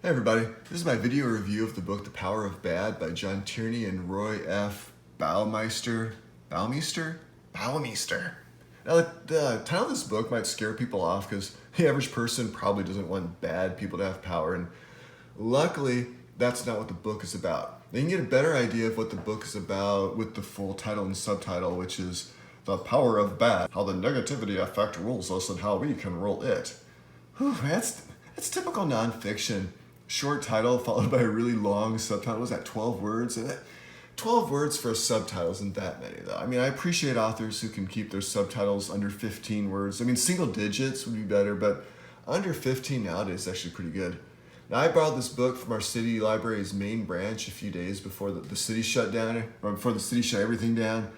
Hey everybody, this is my video review of the book The Power of Bad by John Tierney and Roy F. Baumeister. Baumeister? Baumeister. Now the title of this book might scare people off because the average person probably doesn't want bad people to have power, and luckily that's not what the book is about. Now, you can get a better idea of what the book is about with the full title and subtitle, which is The Power of Bad, How the Negativity Effect Rules Us and How We Can Rule It. Whew, that's typical nonfiction. Short title followed by a really long subtitle. Was that 12 words? 12 words for a subtitle isn't that many, though. I mean, I appreciate authors who can keep their subtitles under 15 words. I mean, single digits would be better, but under 15 nowadays is actually pretty good. Now, I borrowed this book from our city library's main branch a few days before the city shut down, or before the city shut everything down.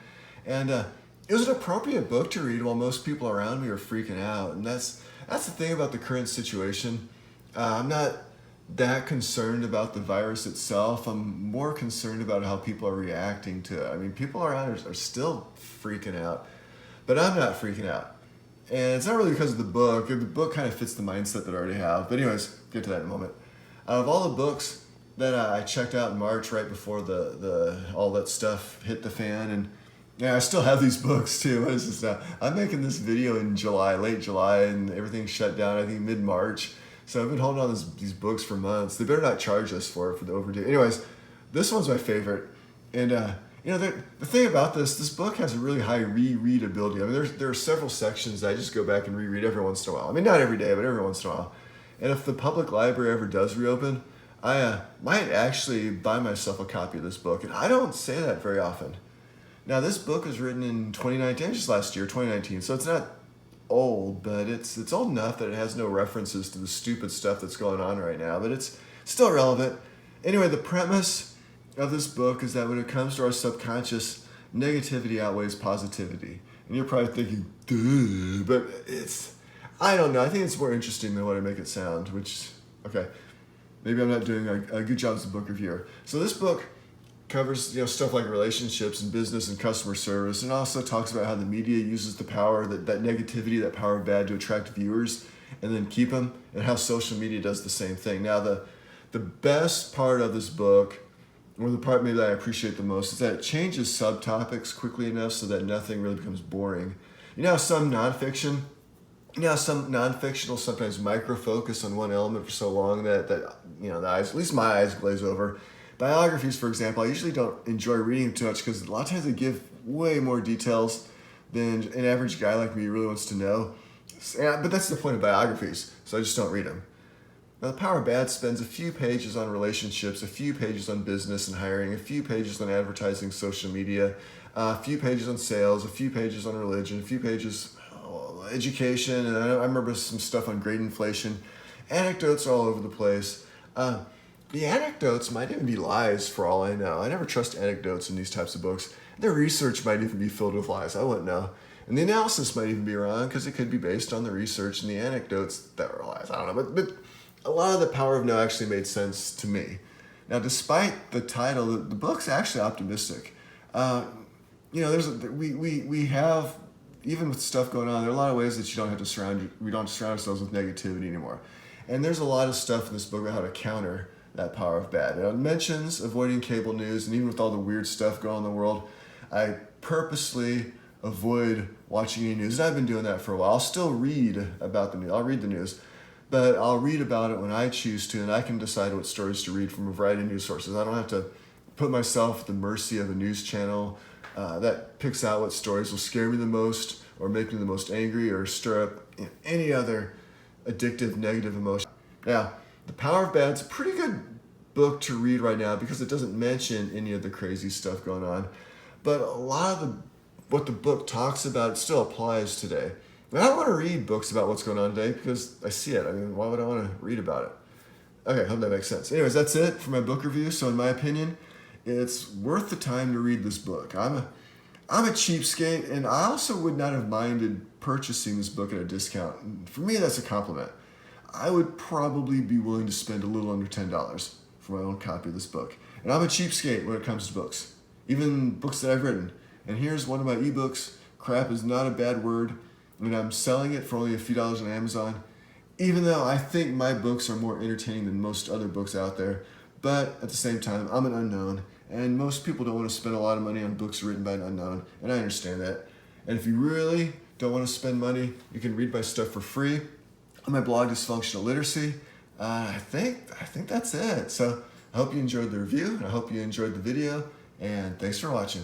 And it was an appropriate book to read while most people around me were freaking out. And that's the thing about the current situation. I'm not that concerned about the virus itself. I'm more concerned about how people are reacting to it. I mean, people around are still freaking out, but I'm not freaking out. And it's not really because of the book. The book kind of fits the mindset that I already have. But anyways, get to that in a moment. Out of all the books that I checked out in March, right before the all that stuff hit the fan, and yeah, I still have these books too. It's just, I'm making this video in July, late July, and everything shut down, I think mid-March. So I've been holding on these books for months. They better not charge us for the overdue. Anyways, this one's my favorite. And the thing about this book has a really high rereadability. I mean, there are several sections that I just go back and reread every once in a while. I mean, not every day, but every once in a while. And if the public library ever does reopen, I might actually buy myself a copy of this book. And I don't say that very often. Now, this book was written in 2019, just last year, 2019, so it's not old, but it's old enough that it has no references to the stupid stuff that's going on right now, but it's still relevant. Anyway, the premise of this book is that when it comes to our subconscious, negativity outweighs positivity. And you're probably thinking, duh, but I don't know, I think it's more interesting than what I make it sound, which, okay, maybe I'm not doing a good job as a book reviewer. So this book covers stuff like relationships and business and customer service, and also talks about how the media uses the power, that negativity, that power of bad, to attract viewers and then keep them, and how social media does the same thing. Now, the best part of this book, or the part maybe that I appreciate the most, is that it changes subtopics quickly enough so that nothing really becomes boring. You know how some nonfiction will sometimes micro-focus on one element for so long that the eyes, at least my eyes, glaze over. Biographies, for example, I usually don't enjoy reading too much because a lot of times they give way more details than an average guy like me really wants to know. But that's the point of biographies, so I just don't read them. Now, The Power of Bad spends a few pages on relationships, a few pages on business and hiring, a few pages on advertising, social media, a few pages on sales, a few pages on religion, a few pages on education, and I remember some stuff on grade inflation. Anecdotes all over the place. The anecdotes might even be lies for all I know. I never trust anecdotes in these types of books. Their research might even be filled with lies. I wouldn't know. And the analysis might even be wrong because it could be based on the research and the anecdotes that were lies. I don't know. But a lot of the power of no actually made sense to me. Now, despite the title, the book's actually optimistic. We have, even with stuff going on, there are a lot of ways that we don't surround ourselves with negativity anymore. And there's a lot of stuff in this book about how to counter that power of bad. Now, it mentions avoiding cable news, and even with all the weird stuff going on in the world, I purposely avoid watching any news. And I've been doing that for a while. I'll still read about the news. I'll read the news, but I'll read about it when I choose to, and I can decide what stories to read from a variety of news sources. I don't have to put myself at the mercy of a news channel that picks out what stories will scare me the most, or make me the most angry, or stir up any other addictive, negative emotion. Now, The Power of Bad is a pretty good book to read right now because it doesn't mention any of the crazy stuff going on. But a lot of what the book talks about still applies today. And I don't want to read books about what's going on today because I see it. I mean, why would I want to read about it? Okay, I hope that makes sense. Anyways, that's it for my book review. So in my opinion, it's worth the time to read this book. I'm a cheapskate, and I also would not have minded purchasing this book at a discount. For me, that's a compliment. I would probably be willing to spend a little under $10 for my own copy of this book. And I'm a cheapskate when it comes to books, even books that I've written. And here's one of my ebooks. Crap is not a bad word. And I'm selling it for only a few dollars on Amazon. even though I think my books are more entertaining than most other books out there. But at the same time, I'm an unknown, and most people don't want to spend a lot of money on books written by an unknown, and I understand that. And if you really don't want to spend money, you can read my stuff for free on my blog, Dysfunctional Literacy. I think that's it. So I hope you enjoyed the review, and I hope you enjoyed the video, and thanks for watching.